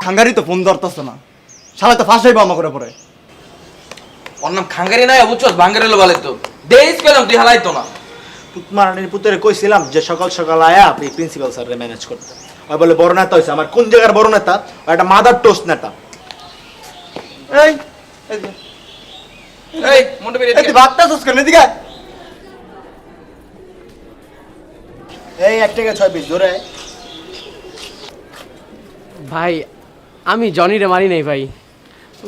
খাঙ্গারি তো ফোন ধরতেছে না, শালা তো ফাঁসাইবো আমা করে পরে। ওর নাম খাঙ্গারি নাই বুঝছস, ভাঙ্গারি লো বলে তো দেইস পেলাম তুই হালাইতো না। পুতমারানির পুত্রে কইছিলাম যে সকাল সকাল আয়া আপনি প্রিন্সিপাল স্যাররে ম্যানেজ করতে। ওই বলে বড় নেতা হইছে, আমার কোন জায়গার বড় নেতা? একটা মাদার টোস্ট নেতা। এই এই মোটে বেরিয়ে তুই ভাবতেছিস কেন? এদিকে আয়। এই 1 টাকা 6 পিস ধরে। ভাই আমি জনিরে মারি নাই ভাই।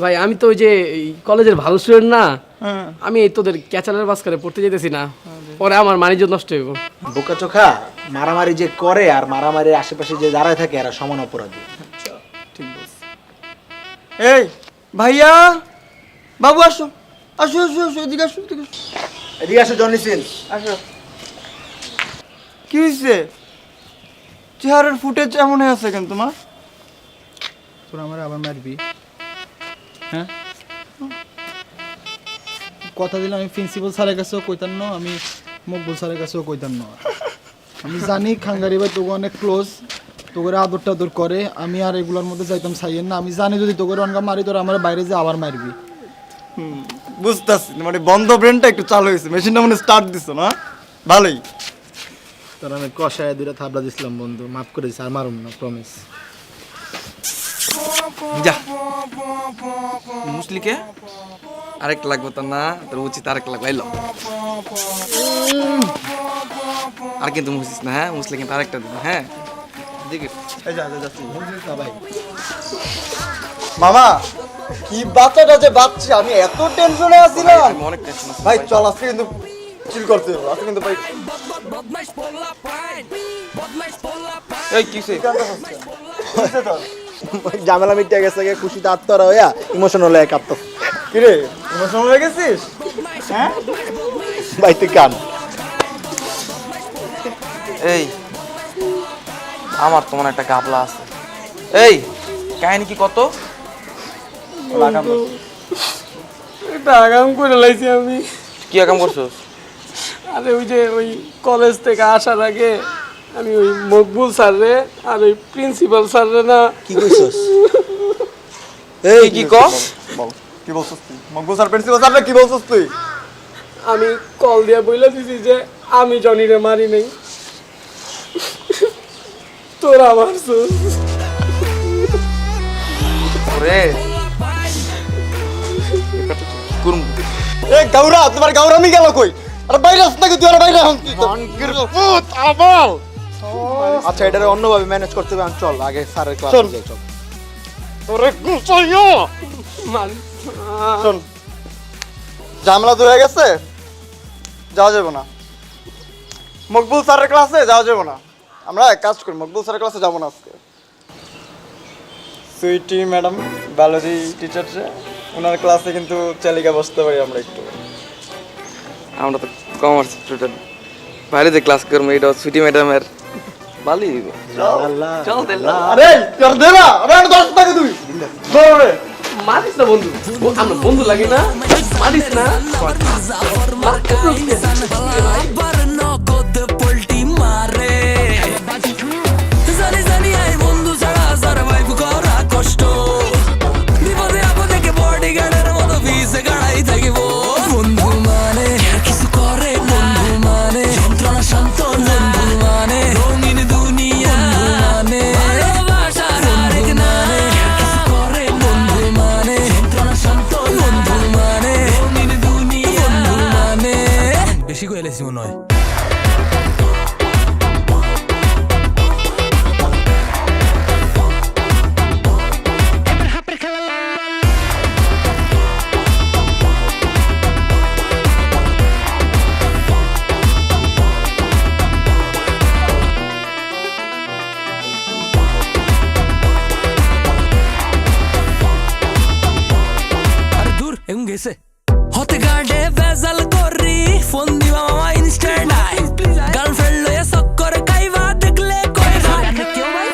ভাই আমি তো ওই যে কলেজের ভালো স্টুডেন্ট না, আমি এই তোদের ক্যাচালের বাস্কারে পড়তে যেতেছি না, পরে আমার মানিজ্য নষ্ট হইব। বোকা চোখা, মারামারি যে করে আর মারামারির আশেপাশে যে দাঁড়ায় থাকে এরা সমান অপরাধী। ঠিক বলছিস। এই ভাইয়া, বাবু আসো আসো আসো আসো, এদিকে আসো এদিকে আসো। এদিকে আসো জনি সিন। আসো। কি হয়েছে? চেহারার ফুটেজ এমন হয়ে আছে কেন তোমার? তোর আমার আবার মারবি? হ্যাঁ, কথা দিলাম আমি প্রিন্সিপাল স্যারের কাছেও কইতাম না, আমি মকবুল স্যারের কাছেও কইতাম না। আমি জানি খাঙ্গারি ভাই তোকে অনেক ক্লোজ, তোকে আদর টাদর করে, আমি আর এগুলোর মধ্যে যাইতাম চাইয়েন না। আমি জানি যদি তোকে অনগা মারি তোর আমার বাইরে যে আবার মারবি। বুঝতেছি, মানে বন্ধ ব্রেনটা একটু চালু হয়েছে, মেশিনটা মানে স্টার্ট দিছো না? ভালোই। তোর আমি কষায় দুইটা থাবলা দিছিলাম বন্ধু, মাফ করে দিস, আর মারুম না, প্রমিস। যা মুসলিকে আরেক লাগবে তো না, তোর উচিত আরেক লাগবে। আইলো আর কিন্তু মুসিস না, হ্যাঁ মুসলি কিন্তু আরেকটা দিন। হ্যাঁ দিকে এই যা যা যাচ্ছি ভাই। মামা কি বাচ্চাটা যে বাচ্চা, আমি এত টেনশনে আছিলাম। অনেক টেনশন আছে ভাই চল আজকে কিন্তু চিল করতে হবে, আজকে কিন্তু ভাই। এই কিসে ঝামেলা মিটে গেছে, খুশিতে আত্মরা হইয়া ইমোশনাল হয়ে কাঁপতো। কি রে, ইমোশনাল হয়ে গেছিস? হ্যাঁ ভাই তুই কান। এই আমার তো মনে একটা গাবলা আছে। এই কাহিনী কি কত? একটা আগাম করে লাইছি আমি। কি আকাম করছস? আরে ওই যে ওই কলেজ থেকে আসার আগে আমি ওই মকবুল স্যাররে আর ওই প্রিন্সিপাল স্যাররে না। কি কইছস? এই কি ক? বল কি বলছিস তুই? মকবুল স্যার প্রিন্সিপাল স্যার কি বলছিস তুই? আমি কল দিয়া বইলা দিছি যে আমি জনিরে মারি নাই, তোরা মারছস। ওরে কুরম এই গাউরা, তোমার গাউরামি গেল কই? আরে বাইরে আস নাকি তুই? আরে বাইরে আস তুই তো। ভূত আবাল। আচ্ছা এটারে অন্যভাবে ম্যানেজ করতে হবে। চল আগে স্যারের ক্লাসে যাই। চল তোরে গুছাইও। মারি শোন, ঝামেলা তো হয়ে গেছে, যাওয়া যাবে না। মকবুল স্যারের ক্লাসে যাওয়া যাবে না। আমরা এক কাজ করি, মকবুল স্যারের ক্লাসে যাবো না আজকে। সুইটি ম্যাডাম, বায়োলজি টিচার, ওনার ক্লাসে কিন্তু চালিকা বসতে পারি আমরা একটু। আমরা তো কমার্স স্টুডেন্ট, বাইরে যে ক্লাস করবো এটা সুইটি ম্যাডামের ভালোই হইব। চল তাহলে। আরে কর দে না, আরে 10 টাকা তুই ধরে মারিস না বন্ধু, আমরা বন্ধু লাগে না, মারিস না। বেশি কইলে মনে হয়। আরে দূর এমন গেছে হতে গাড়ে ভেজাল করি ফোন দিবা মামা ইনস্ট্যান্ট আই গার্লফ্রেন্ড লয়ে চক্কর খাইবা দেখলে কই যায় কেউ ভাই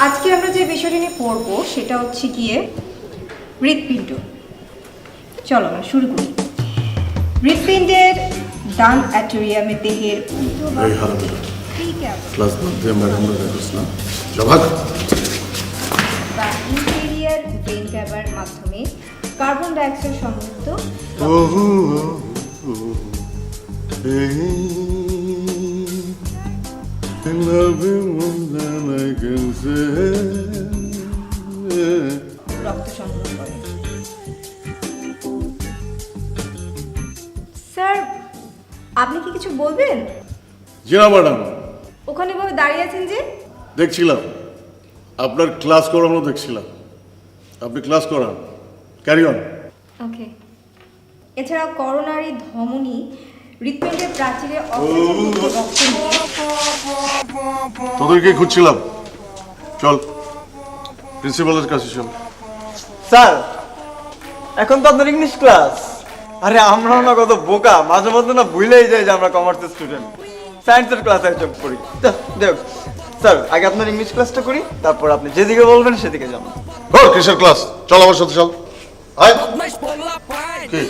আজকে আমরা যে বিষয়টি নিয়ে পড়বো সেটা হচ্ছে গিয়ে হৃৎপিণ্ড। চলো আমরা শুরু করি। হৃৎপিণ্ডের ডান অ্যাটোরিয়ামে দেহের এই হারামিটা ক্লাস বাদ দিয়ে ম্যাডামরা দেখিস না জবাব বা ইন্টেরিয়ার ভেন ক্যাভার মাধ্যমে কার্বন ডাইঅক্সাইড সমৃদ্ধ রক্ত সংগ্রহ করে। স্যার, আপনি কি কিছু বলবেন? জি না ম্যাডাম, ওখানে ভাবে দাঁড়িয়ে আছেন যে? দেখছিলাম আপনার ক্লাস করানো দেখছিলাম, আপনি ক্লাস করান, ক্যারি অন। ওকে। এছাড়া করোনারি ধমনী হৃৎপিণ্ডের প্রাচীরে অক্সিজেনযুক্ত রক্ত নিয়ে তোদেরকে খুঁজছিলাম, চল প্রিন্সিপালের কাছে চল। স্যার, এখন তো আপনার ইংলিশ ক্লাস। আরে আমরাও না কত বোকা, মাঝে মধ্যে না ভুলেই যাই যে আমরা কমার্সের স্টুডেন্ট। সায়েন্সের ক্লাসে একজন পড়ি। দেখ স্যার, আগে আপনার ইংলিশ ক্লাসটা করি, তারপর আপনি যেদিকে বলবেন সেদিকে যান। কিসের ক্লাস? চল আমার সাথে চল। আয় কি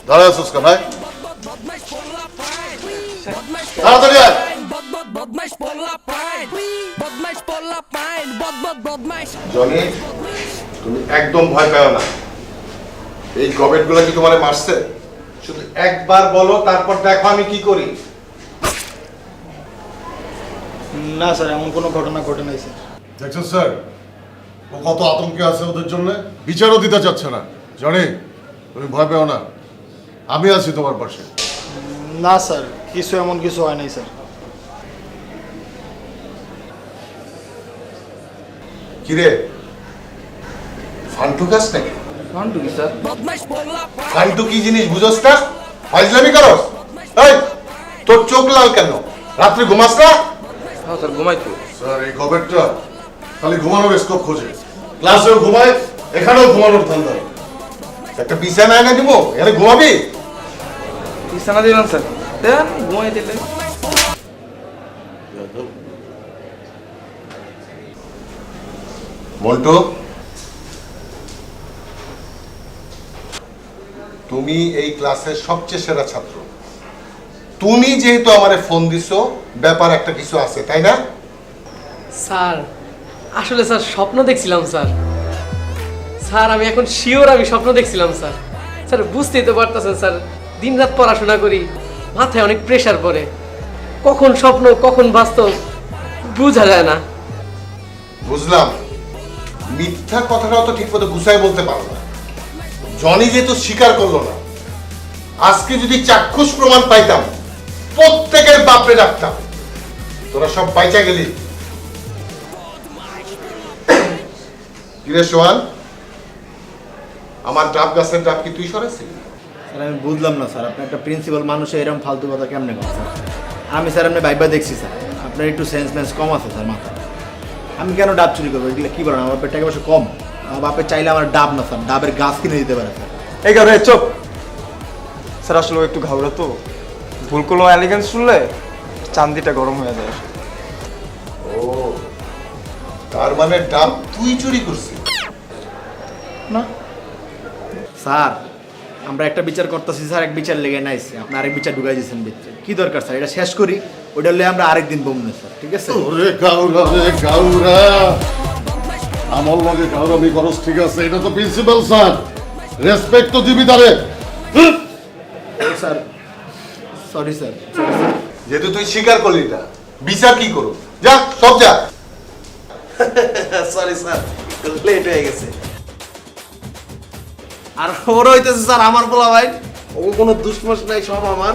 দাঁড়ায় আছিস কেন? আয় তাড়াতাড়ি আয়। জনি, তুমি একদম ভয় পেও না। এই গবেটগুলো কি তোমারে মারছে? শুধু একবার বলো, তারপর দেখো আমি কি করি। না স্যার, এমন কোনো ঘটনা ঘটে নাই স্যার। দেখছেন স্যার, ও কত আতঙ্কে আছে ওদের জন্য, বিচারও দিতে চাচ্ছে না। জনি, তুমি ভয় পেও না, আমি আছি তোমার পাশে। না স্যার, কিছু এমন কিছু হয় নাই স্যার। কিরে ফান্টু গাছ নাকি? ফান্টু কি স্যার? ফান্টু কি জিনিস বুঝোস না? ফাইজলামি করস? এই তোর চোখ লাল কেন? রাত্রে ঘুমাস না? হ্যাঁ স্যার, ঘুমাই তো। স্যার, এই গবেটটা খালি ঘুমানোর স্কোপ খোঁজে, ক্লাসেও ঘুমায়, এখানেও ঘুমানোর ধান্দা। একটা বিছানা এনে দিব, এখানে ঘুমাবি? বিছানা দিলাম স্যার, দেন ঘুমাই দিলে। মন্টু, তুমি এই ক্লাসের সবচেয়ে সেরা ছাত্র। তুমি যেহেতু আমারে ফোন দিছো, ব্যাপার একটা কিছু আছে, তাই না? স্যার, আসলে স্যার স্বপ্ন দেখছিলাম স্যার। স্যার, আমি এখন শিওর আমি স্বপ্ন দেখছিলাম স্যার। স্যার, বুঝতেই তো পারতেছেন স্যার, দিনরাত পড়াশোনা করি, মাথায় অনেক প্রেশার পড়ে, কখন স্বপ্ন কখন বাস্তব বোঝা যায় না। বুঝলাম, মিথ্যা কথাটাও তো ঠিক মতো গুছাই বলতে পারো না। জনি যেহেতু স্বীকার করলো না, আজকে যদি চাক্ষুষ প্রমাণ পাইতাম, প্রত্যেকের বাপরে রাখতাম। তোরা সব বাইচা গেলি। কিরে সোহান, আমার ডাব গাছের ডাব কি তুই সরাইছিলি? স্যার, আমি বুঝলাম না স্যার, আপনি একটা প্রিন্সিপাল মানুষ এরকম ফালতু কথা কেমনে করেন স্যার? আমি স্যার আপনি বাইবা দেখছি স্যার, আপনার একটু সেন্স মেন্স কম আছে স্যার মাথা। আমি কেন ডাব চুরি করবো? এগুলো কি বলেন? আমার বাপের টাকা পয়সা কম, আমার বাপের চাইলে আমার ডাব না স্যার, ডাবের গাছ কিনে দিতে পারে স্যার। এই গাড়ি চুপ। স্যার, আসলে ও একটু ঘাবড়া তো, ভুল কোনো এলিগেন্স শুনলে চান্দিটা গরম হয়ে যায়। ও, তার মানে ডাব তুই চুরি করছিস? না স্যার, আমরা একটা বিচার করতেছি স্যার, এক বিচার লেগে নাইছে, আপনি আরেক বিচার ঢুকাই দিয়েছেন ভিতরে। কি দরকার স্যার? এটা শেষ করি, ওইটা হলে আমরা আরেকদিন বমনে স্যার, ঠিক আছে? ওরে গাউরা, রে গাউরা, আমার লগে গাউরামি করস, ঠিক আছে? এটা তো প্রিন্সিপাল স্যার, রেসপেক্ট তো দিবি তারে। Sir sorry sir. যেহেতু তুই স্বীকার করলি না, বিচার কি করো? যা, সব যা। সরি স্যার, লেট হয়ে গেছে। আর খবর হইতেছে স্যার, আমার বলা ভাই ও কোনো দুষ্মস নাই, সব আমার।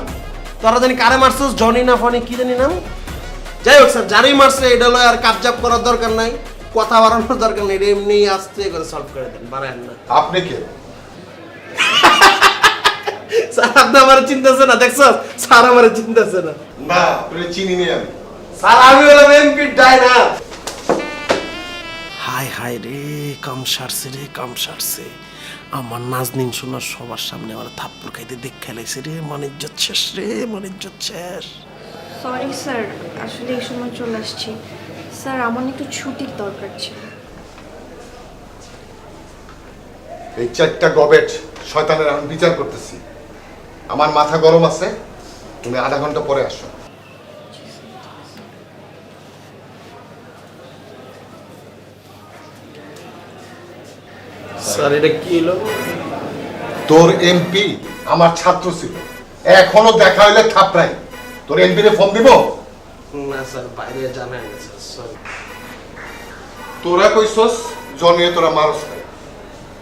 তোরা জানি কারে মারছিস, জনি না ফনি কি জানি নাম, যাই হোক স্যার, যারই মারছে এটা হলো আর কাবজাব করার দরকার নাই, কথা বাড়ানোর দরকার নেই, এটা এমনি আস্তে করে সলভ করে দেন, বানায় না। আপনি কে? স্যার, আপনি আমার চিন্তাছে না, দেখছ স্যার আমার চিন্তাছে না। না, তুই চিনি নি আমি। স্যার, আমি হলাম এমপি ডাইনা। হাই হাই রে, কাম সারছে রে, কাম সারছে। আমার নাজনীন শোনার সবার সামনে আমার থাপ্পড় খাইতে দেখ খেলাইছে রে, মানিজ্জত শেষ রে, মানিজ্জত শেষ। সরি স্যার, আসলে এই সময় চলে আসছি। স্যার আমার একটু ছুটির দরকার ছিল। এই 4টা গবেট শয়তানের এখন বিচার করতেছি। আমার মাথা গরম আছে, তুমি আধা ঘন্টা পরে আসো। স্যার এটা কি হলো? তোর এমপি আমার ছাত্র ছিল, এখনো দেখা হইলে থাপড়াই। তোর এমপি রে ফোন দিব? না স্যার, বাইরে জানাই না স্যার, সরি। তোরা কইছস জমিয়ে তোরা মারস নাই,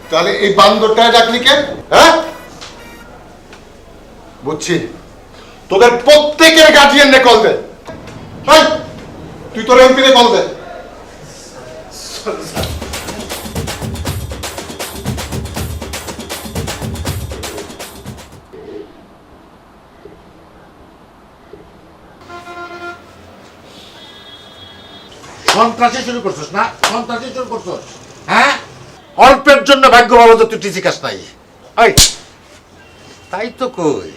তাহলে এই বান্দরটা ডাকলি কেন? হ্যাঁ, বুঝছি। তোদের প্রত্যেকের গার্জিয়ান রে কল দে। এই, তুই তোর এমপি রে কল দে। সন্ত্রাসী শুরু করছিস না? সন্ত্রাসী শুরু করছিস, হ্যাঁ? অল্পের জন্য ভাগ্য ভালো যে তুই টিসি খাস নাই। এই, তাই তো কই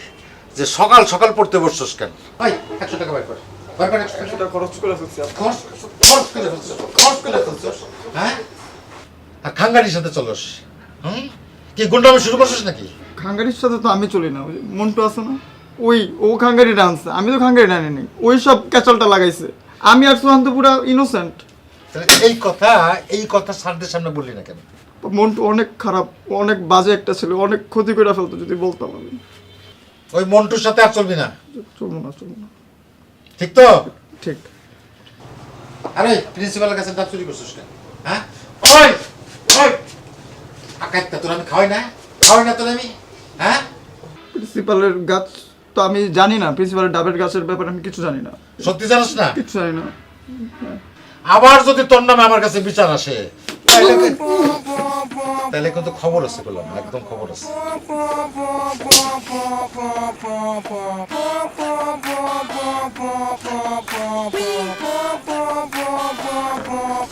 যে সকাল সকাল পড়তে বসছিস কেন? এই, 100 টাকা বের কর। বের কর 100 টাকা। খরচ করে ফেলছি। খরচ করে ফেলছিস, খরচ করে ফেলছিস, হ্যাঁ? আর খাঙ্গারির সাথে চলস, হুম? কি গুন্ডামি শুরু করছিস নাকি? খাঙ্গারির সাথে তো আমি চলি না, ওই মন্টু আছে না, ও খাঙ্গারি ডান্স, আমি তো খাঙ্গারি ডানি নেই, ওই সব ক্যাচলটা লাগাইছে। আমি আর সুহান্ত পুরা ইনোসেন্ট। তাহলে এই কথা স্যারদের সামনে বললি না কেন? মন্টু অনেক খারাপ, অনেক বাজে একটা ছিল, অনেক ক্ষতি করে ফেলতো যদি বলতাম আমি। ওই মন্টুর সাথে আর চলবি না, চলবো না। ঠিক তো? ঠিক। আরে প্রিন্সিপালের কাছে ডাব চুরি করছিস কেন? হ্যাঁ, ওই ওই আকাইতা তোর আমি খাওয়াই না তোর আমি, হ্যাঁ? প্রিন্সিপালের গাছ তো আমি জানি না, প্রিন্সিপালের ডাবের গাছের ব্যাপারে আমি কিছু জানি না। সত্যি জানিস না? কিছু জানি না। আবার যদি তোর নামে আমার কাছে বিচার আসে তাহলে কিন্তু খবর আছে, বললাম একদম খবর আছে।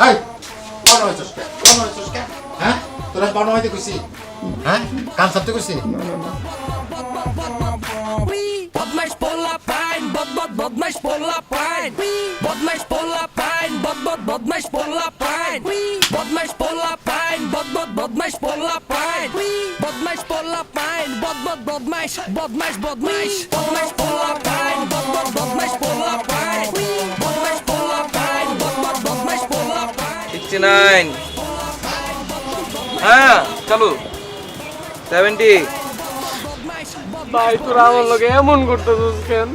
এই, বানো হইছস কে? হ্যাঁ, তোরা বানো হইতে কইছি? হ্যাঁ, কান সাথে কইছি? বদমাইশ পোলা পাইন বদমাইশ পোলা পাইন বদমাইশ পোলা পাইন বদমাইশ পোলা পাইন বদমাইশ পোলা পাইন বদমাইশ পোলা পাইন বদমাইশ পোলা পাইন বদমাইশ পোলা পাইন বদমাইশ পোলা পাইন বদমাইশ পোলা পাইন বদমাইশ পোলা পাইন 69 হ্যাঁ চলো 70 ভাই তোরা আমার লোকে এমন করতেছিস কেন?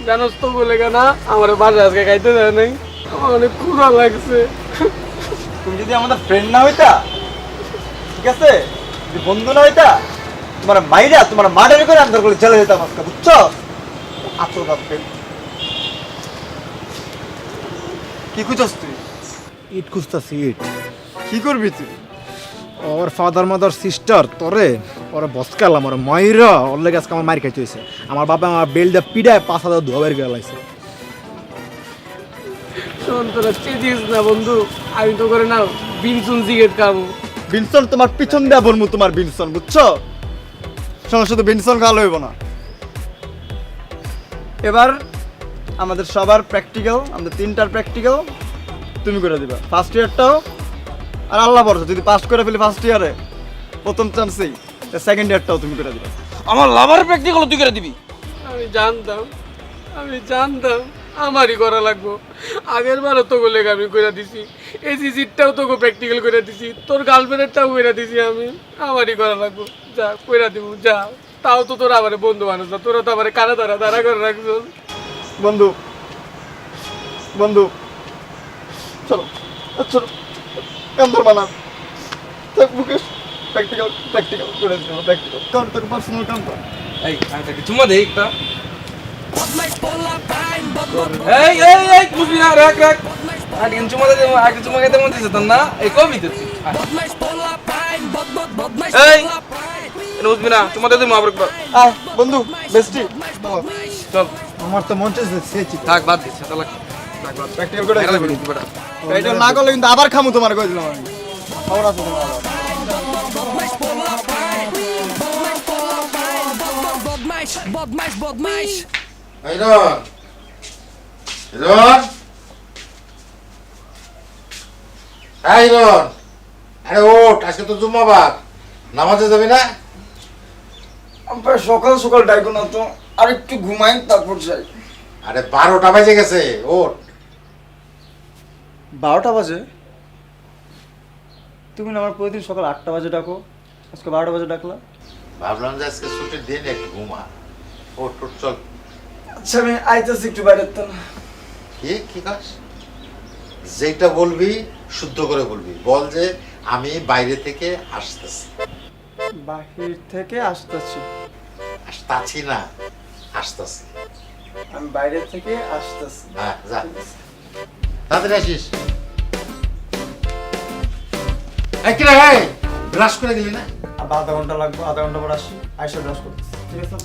জানোস তো বলে না আমার বাসা আজকে খাইতে দেয় নাই, আমার অনেক ক্ষুধা লাগছে। তুমি যদি আমাদের ফ্রেন্ড না হইতা, ঠিক আছে, যদি বন্ধু না হইতা, তোমার মাইরা তোমার মার্ডার করে আন্দার করে চলে যেতাম আজকে, বুঝছো? আতর বাপকে কি খুঁজছস তুই? ইট খুঁজতাছি, ইট। কি করবি তুই? ওর ফাদার মাদার সিস্টার তোরে ওরা বসকালাম, ওরা মাইরা ওর লেগে আজকে আমার মার খাইতে হয়েছে। আমার বাবা আমার বেলটা পিড়ায় 5,000 ধোয়া বের করে লাইছে। শোন তোরা চেতিস না বন্ধু, আমি তো করে না বিনসুন সিগারেট খাবো। বিনসন তোমার পিছন দেয়া বলমু, তোমার বিনসন, বুঝছো? সমস্যা তো বিনসন খাওয়া হইব না। এবার আমাদের সবার প্র্যাকটিক্যাল, আমাদের 3টার প্র্যাকটিক্যাল তুমি করে দিবা, ফার্স্ট ইয়ারটাও। আর আল্লাহ ভরসা যদি পাস করে ফেলি ফার্স্ট ইয়ারে প্রথম চান্সেই, সেকেন্ড ইয়ারটাও তুমি করে দিবা। আমার লাভার প্র্যাকটিক্যাল তুই করে দিবি? আমি জানতাম আমারই করা লাগবো। আগের বারও তোকে লেগে আমি করে দিছি, এসি সিটটাও তোকে প্র্যাকটিক্যাল করে দিছি, তোর গার্লফ্রেন্ডেরটাও করে দিছি আমি। আমারই করা লাগবো, যা করে দিব যা। তাও তো তোরা আমার বন্ধু মানুষ না, তোরা তো আমার কানা দাঁড়া করে রাখছো। বন্ধু চলো চলো কান্তর বানা মুকেশ, প্র্যাকটিক্যাল করে দিও, প্র্যাকটিক্যাল কাম তোর পার্সোনাল কাম কর। এই আমি তাকে চুমা দেই একটা। বদমাইশ পোলা পাইন এই বুঝবি না, রাখ আগে চুমা দে, আগে চুমা খেতে মন দিছে তোর না? এই কবি তো তুই বদমাইশ পোলা পাইন বদমাইশ এই পোলা পাইন বুঝবি না, চুমা দে তুই মা একবার। আয় বন্ধু, বেস্টি চল আমার তো মন চাইছে থাক বাদ দিস, তাহলে প্র্যাকটিক্যাল করে এটা দিবি। বেটা এটা না করলে কিন্তু আবার খামু, তোমার কই দিলাম আমি। খবর আছে তোমার আবার। বদমাইশ পোলা পাইন বদমাইশ এই রন এই রন, আরে ওঠ, আজকে তো জুম্মাবার, নামাজে যাবি না? আব্বা সকাল সকাল ডাইকো না তো, আর একটু ঘুমাই তারপর যাই। আরে 12টা বাজে গেছে, ওঠ। 12টা বাজে? তুমি না আমার প্রতিদিন সকাল 8টা বাজে ডাকো, আজকে 12টা বাজে ডাকলা। ভাবলাম যে আজকে ছুটির দিন, একটু ঘুমা। ওঠ ওঠ, চল। আচ্ছা আমি আইতেছি একটু বাইরে তো না। কি কাজ? যেটা বলবি শুদ্ধ করে বলবি, বল যে আমি বাইরে থেকে আসতেছি। বাহির থেকে আসতেছি? আসতাছি না, আসতেছি। আমি বাইরে থেকে আসতেছি। হ্যাঁ, যা তাড়াতাড়ি আসিস। এই কি রে, ব্রাশ করে গেলি না? আধা ঘন্টা লাগবে, আধা ঘন্টা পর আসি, আইসা ব্রাশ করতেছি, ঠিক আছে?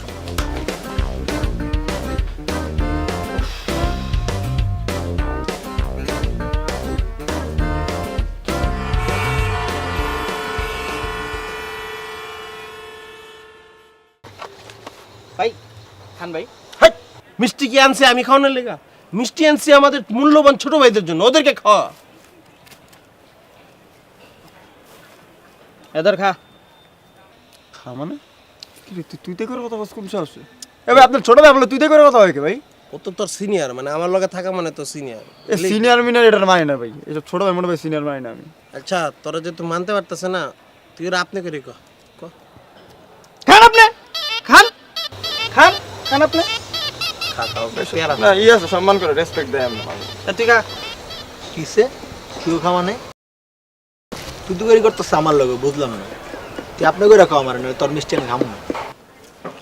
ভাই খান ভাই, মিষ্টি কি আনছে আমি খাওয়ানোর লেগা? মিষ্টি আনছি আমাদের মূল্যবান ছোট ভাইদের জন্য, ওদেরকে খাওয়া। এদের খা। খা মানে কি রে, তুই তুই করে কথা বলছিস কোন সাহসে? এবার আপনার ছোট ভাই বলে তুই করে কথা হয় কি ভাই? ও তো তোর সিনিয়র, মানে আমার লগে থাকা মানে তো সিনিয়র। এ সিনিয়র মিনিয়র এটা মানে না ভাই, এসব ছোট ভাই মোটো ভাই সিনিয়র মানে না আমি। আচ্ছা তোরা যে তুই মানতে পারতেছে না, তুই ওরা আপনি করে ক। খান আপনি, খান খান খান আপনি। না ইয়ে আছে, সম্মান করে রেসপেক্ট দেয় আমরা। তুই খা। কিসে কেউ খাওয়া নেই? তুই তো করে করতেছ আমার লগে, বুঝলাম না। তুই আপনি করে খাওয়া আমার নয়, তোর মিষ্টি আমি খাবো না।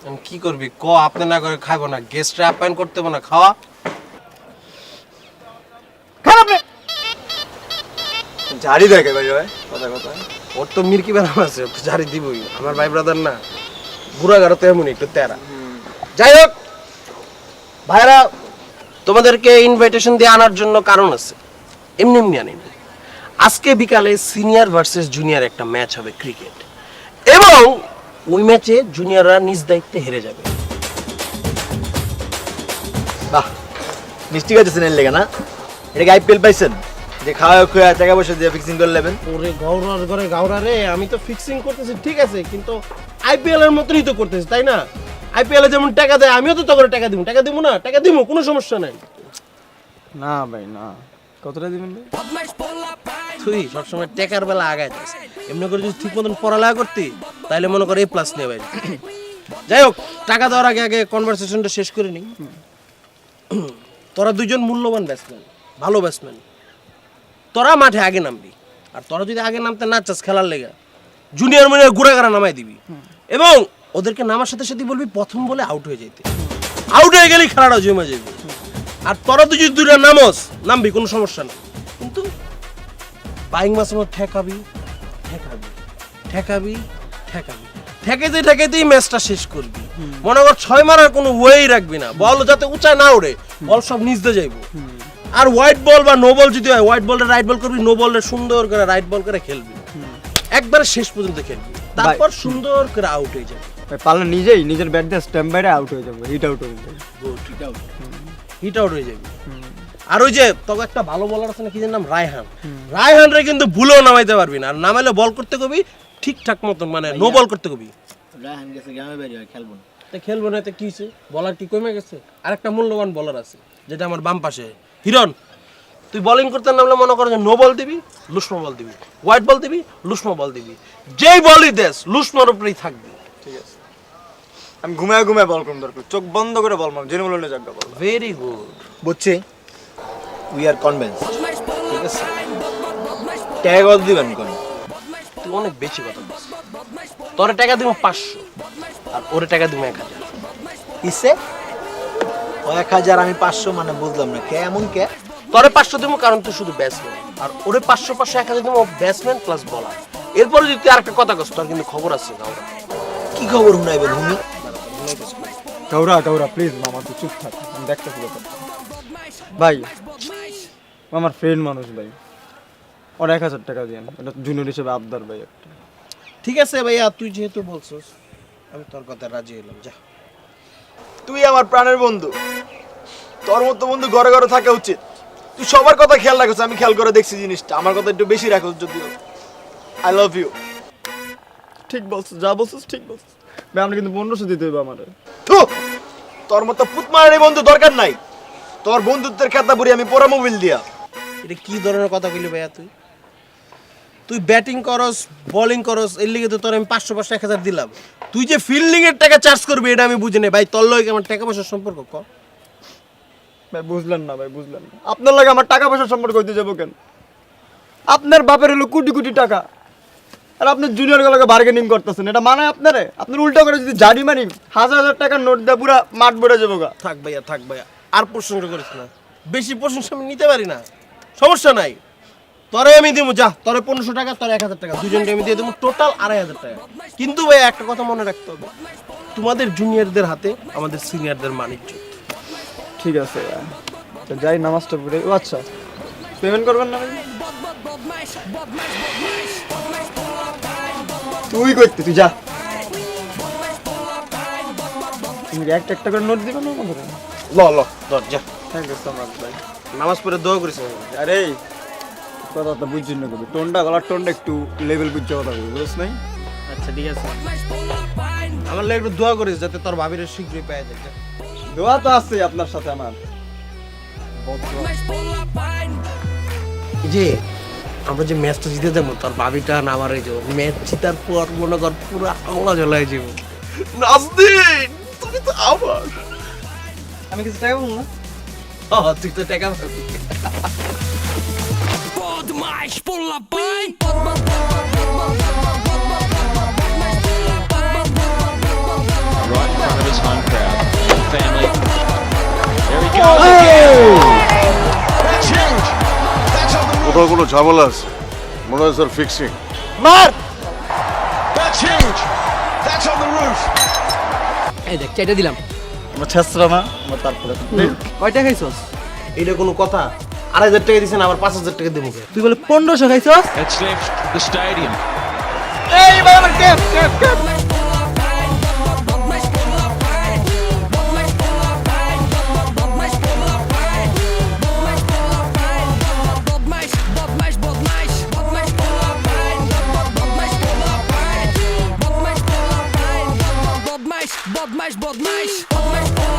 আমি কি করবি ক, আপনি না করে খাইবো না? গেস্টরা আপ্যায়ন করতে হবে না, খাওয়া। খান আপনি। ঝাড়ি দেখে ভাই ভাই কথা কথা। ওর তো মির্কি বেরাম আছে, ও তো জারি দিবই। আমার ভাই ব্রাদার না, বুড়া গাড়ো তো এমনই একটু তেরা। যাই হোক ভাইরা, তোমাদেরকে ইনভাইটেশন দিয়ে আনার জন্য কারণ আছে, এমনি এমনি আনি না। আজকে বিকালে সিনিয়র ভার্সেস জুনিয়র একটা ম্যাচ হবে ক্রিকেট, এবং ওই ম্যাচে জুনিয়ররা নিজ দায়িত্বে হেরে যাবে। বাহ, মিষ্টি খাইতেছেন এর লেগে না? এটা আইপিএল পাইছেন যে খাওয়া খুয়া টাকা পয়সা দিয়ে ফিক্সিং করে নেবেন? ওরে গৌরার ঘরে গাওরা রে, আমি তো ফিক্সিং করতেছি ঠিক আছে, কিন্তু আইপিএল এর মতনই তো করতেছি, তাই না? আইপিএল এ যেমন টাকা দেয়, আমিও তো তোকে টাকা দিব। টাকা দিব না? টাকা দিব, কোনো সমস্যা নাই। না ভাই না, কতটা দিবেন ভাই? তুই সবসময় টেকার বেলা আগায় যাস, এমনি করে যদি ঠিক মতন পড়ালেখা করতি তাহলে মনে করে A+ নিয়ে বাইরে। যাই হোক, টাকা দেওয়ার আগে আগে কনভারসেশনটা শেষ করে নিই। তোরা দুইজন মূল্যবান ব্যাটসম্যান, ভালো ব্যাটসম্যান, তোরা মাঠে আগে নামবি। আর তোরা যদি আগে নামতে না চাস খেলার লেগে, জুনিয়র মিনিয়র ঘুরাঘাড়া নামাই দিবি, এবং ওদেরকে নামার সাথে সাথে বলবি প্রথম বলে আউট হয়ে যেতে। আউট হয়ে গেলেই খেলাটা জমে যাবে। আর তোরা তুই যদি দুইটা নামবি, কোনো সমস্যা নেই, কিন্তু বাইং মাছ ঠেকাবি ঠেকাবি ঠেকাবি ঠেকাবি, ঠেকাইতে ঠেকাইতেই ম্যাচটা শেষ করবি। মনে কর 6 মারার কোনো ওয়েই রাখবি না, বল যাতে উঁচায় না ওড়ে, বল সব নিচ দিয়ে যাইব। আর হোয়াইট বল বা নো বল যদি হয়, হোয়াইট বলটা রাইট বল করবি, নো বলটা সুন্দর করে রাইট বল করে খেলবি, একবারে শেষ পর্যন্ত খেলবি, তারপর সুন্দর করে আউট হয়ে যাবে। ভাই পারলে নিজেই নিজের ব্যাট দিয়ে স্ট্যাম্প বাইরে আউট হয়ে যাবে, হিট আউট হয়ে যাবে। হিট আউট হয়ে যাবে। আর ওই যে তবে একটা ভালো বলার আছে না, কি নাম, রায়হান রে কিন্তু ভুলেও নামাইতে পারবি না। আর নামাইলে বল করতে কবি ঠিকঠাক মতন, মানে নো বল করতে কবি। রায়হান গেছে গ্রামে বাড়ি, খেলবো না। খেলবো না, কি হয়েছে? বলার কি কমে গেছে? আর একটা মূল্যবান বলার আছে, যেটা আমার বাম পাশে, হিরন। তুই বোলিং করতে নামলে মনে করো যে নো বল দিবি, লুসমো বল দিবি, হোয়াইট বল দিবি, লুসমো বল দিবি, যেই বলই দেস লুসমোর উপরেই থাকবি। ঠিক আছে, আমি ঘুমায় ঘুমায় বল করুন, দরকার চোখ বন্ধ করে বল মারব, জেনে বললে জায়গা বল। ভেরি গুড, বুঝছি, উই আর কনভিন্স। ঠিক আছে, টাকা কত দিবেন কোন? তুই অনেক বেশি কথা বলছিস। তোরে টাকা দিব 500, আর ওরে টাকা দিব 1000। কিসে ও 1000 আমি 500, মানে বুঝলাম না কে এমন কে? তোরে 500 দিব কারণ তুই শুধু ব্যাটসম্যান, আর ওরে 500 1000 দিব ব্যাটসম্যান প্লাস বলার। এরপরে যদি তুই আরেকটা কথা কস, তোর কিন্তু খবর আছে। কি খবর শুনাইবেন হুমি? গৌরা প্লিজ মামা তুই চুপ থাক, আমি দেখতেছি ব্যাপারটা। ভাই আমার ফ্রেন্ড মানুষ ভাই, ওর 1000 টাকা দিয়েন, এটা জুনিয়র হিসেবে আবদার ভাই একটা। ঠিক আছে ভাইয়া, তুই যেহেতু বলছিস আমি তোর কথা রাজি হলাম। যা, তুই আমার প্রাণের বন্ধু, তোর মতো বন্ধু ঘরে ঘরে থাকা উচিত। তুই সবার কথা খেয়াল রাখিস, আমি খেয়াল করে দেখছি জিনিসটা, আমার কথা একটু বেশি রাখিস যদিও। I love you. ঠিক বলছিস, যা বলছিস ঠিক বলছিস ভাই। আমরা কিন্তু 1500 দিতে হবে আমারে। থু, তোর মতো পুতমারানি বন্ধু দরকার নাই। তোর বন্ধুত্বের খাতা বুড়ি আমি পরে মোবাইল দিয়া। এটা কি ধরনের কথা কইলি ভাইয়া তুই? তুই ব্যাটিং করস, বোলিং করস, এর লিগে তো তোর আমি 500 1000 দিলাম। তুই যে ফিল্ডিং এর টাকা চার্জ করবি এটা আমি বুঝি না ভাই। তোর লগে আমার টাকা পয়সার সম্পর্ক ক? ভাই বুঝলেন না ভাই, বুঝলেন না। আপনার লাগে আমার টাকা পয়সার সম্পর্ক হইতে যাবো কেন? আপনার বাপের হলো কোটি কোটি টাকা, আর আপনি জুনিয়র গুলোকে বার্গেনিং করতেছেন, এটা মানায় আপনারে? আপনার উল্টা করে যদি জারি মারি 1000 টাকার নোট দিয়ে পুরা মাঠ ভরে যাবো গা। থাক ভাইয়া, থাক ভাইয়া, আর প্রশংসা করিস না। বেশি প্রশংসা আমি নিতে পারি না, সমস্যা নাই। তোরে আমি দেবো, যা তোরে 1500 টাকা, তোর 1000 টাকা, দুজনকে আমি দিয়ে দেবো, টোটাল 2500 টাকা। কিন্তু ভাই একটা কথা মনে রাখতে হবে, তোমাদের জুনিয়রদের হাতে আমাদের সিনিয়রদের মানিজ্য। ঠিক আছে, তো যাই নামাজটা পড়ে। ও আচ্ছা, পেমেন্ট করবেন না ভাই? তুই করতে, তুই যা। তুমি একটা একটা করে নোট দিবে না আমাদের? ল ল ধর, যা। থ্যাংক ইউ সো মাচ ভাই। নামাজ পড়ে দোয়া করিস। আরে কথাটা বুঝছেন না, কবি টোনটা, গলার টোনটা একটু লেভেল বুঝছে কথা বলবি, বুঝছ নাই? আচ্ছা ঠিক আছে, আমার লাগে একটু দোয়া করিস যাতে তোর ভাবির শীঘ্রই পেয়ে যায়। যা। দোয়া তো আছে আপনার সাথে আমার। এই যে আমরা যে ম্যাচটা জিতে যাবো, তোর ভাবিটা না আমার এই যে ম্যাচ জিতার পর মনে কর পুরো আওলা জ্বলায় যাবো। নাজদিন, তুমি তো আমার। আমি কিছু টাকা বলবো না? তুই তো টাকা পাবি। Botmash পোলা pine Right in front of his home crowd. Family. There he goes again. That's huge. That's on the roof. কোথাও কোনো ঝামেলা আছে মনে হয় স্যার, ফিক্সিং। মার! That's huge. That's on the roof. এই দেখ, চাইটা দিলাম। আমরা ছেসরা না, আমরা তারপরে কয়টা খাইছস? এটা কোনো কথা? 2500 টাকা দিছেন, আবার 5000 টাকা দেবো। তুই বলে 1500 খাইছস? It's left the stadium. এই ভাই আমার ক্যাপ ক্যাপ ক্যাপ। Botmash